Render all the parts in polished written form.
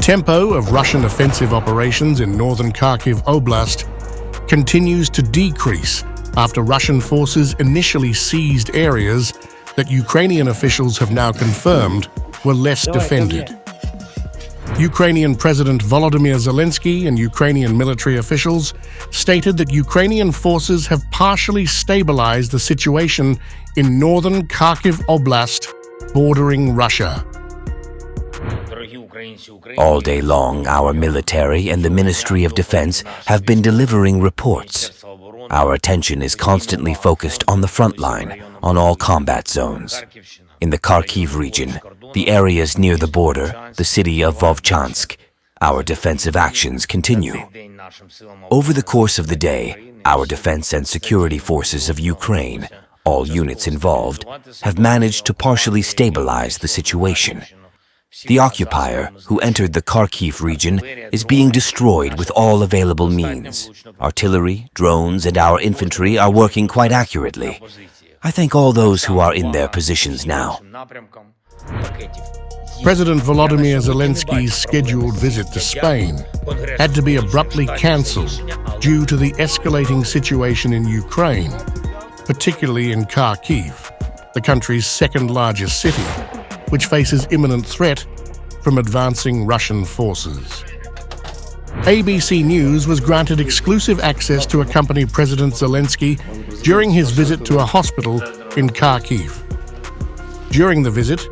tempo of Russian offensive operations in northern Kharkiv Oblast continues to decrease after Russian forces initially seized areas that Ukrainian officials have now confirmed were less defended. Ukrainian President Volodymyr Zelensky and Ukrainian military officials stated that Ukrainian forces have partially stabilized the situation in northern Kharkiv Oblast, bordering Russia. All day long, our military and the Ministry of Defense have been delivering reports. Our attention is constantly focused on the front line, on all combat zones. In the Kharkiv region, the areas near the border, the city of Vovchansk, our defensive actions continue. Over the course of the day, our defense and security forces of Ukraine, all units involved, have managed to partially stabilize the situation. The occupier, who entered the Kharkiv region, is being destroyed with all available means. Artillery, drones, and our infantry are working quite accurately. I thank all those who are in their positions now. President Volodymyr Zelensky's scheduled visit to Spain had to be abruptly cancelled due to the escalating situation in Ukraine, particularly in Kharkiv, the country's second-largest city, which faces imminent threat from advancing Russian forces. ABC News was granted exclusive access to accompany President Zelensky during his visit to a hospital in Kharkiv. During the visit,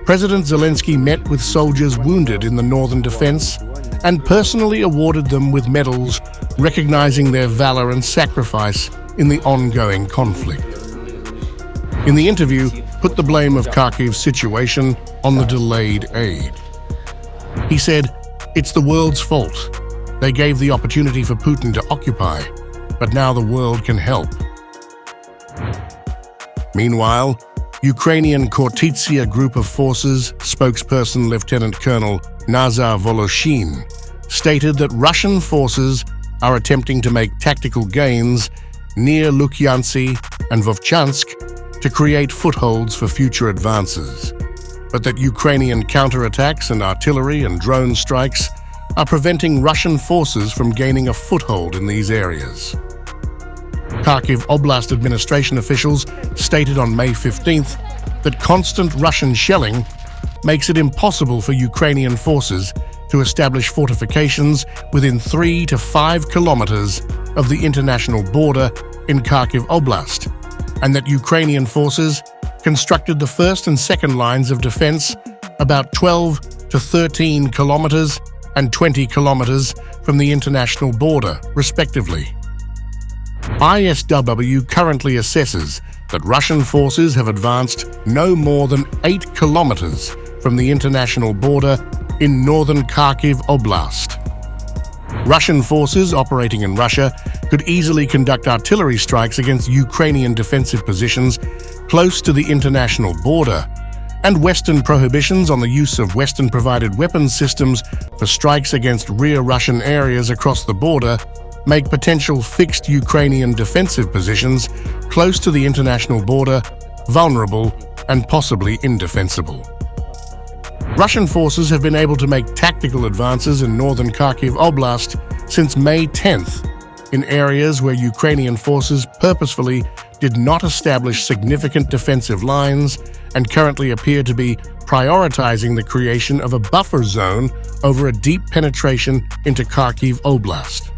President Zelensky met with soldiers wounded in the northern defense and personally awarded them with medals recognizing their valor and sacrifice in the ongoing conflict. In the interview, put the blame of Kharkiv's situation on the delayed aid. He said, "It's the world's fault. They gave the opportunity for Putin to occupy, but now the world can help." Meanwhile, Ukrainian Kortitsia Group of Forces spokesperson Lieutenant Colonel Nazar Voloshin stated that Russian forces are attempting to make tactical gains near Lukyantsy and Vovchansk to create footholds for future advances, but that Ukrainian counterattacks and artillery and drone strikes are preventing Russian forces from gaining a foothold in these areas. Kharkiv Oblast administration officials stated on May 15th that constant Russian shelling makes it impossible for Ukrainian forces to establish fortifications within 3 to 5 kilometers of the international border in Kharkiv Oblast, and that Ukrainian forces constructed the first and second lines of defense about 12 to 13 kilometers and 20 kilometers from the international border, respectively. ISW currently assesses that Russian forces have advanced no more than 8 kilometers from the international border in northern Kharkiv Oblast. Russian forces operating in Russia could easily conduct artillery strikes against Ukrainian defensive positions close to the international border, and Western prohibitions on the use of Western-provided weapons systems for strikes against rear Russian areas across the border make potential fixed Ukrainian defensive positions close to the international border vulnerable and possibly indefensible. Russian forces have been able to make tactical advances in northern Kharkiv Oblast since May 10th in areas where Ukrainian forces purposefully did not establish significant defensive lines and currently appear to be prioritizing the creation of a buffer zone over a deep penetration into Kharkiv Oblast.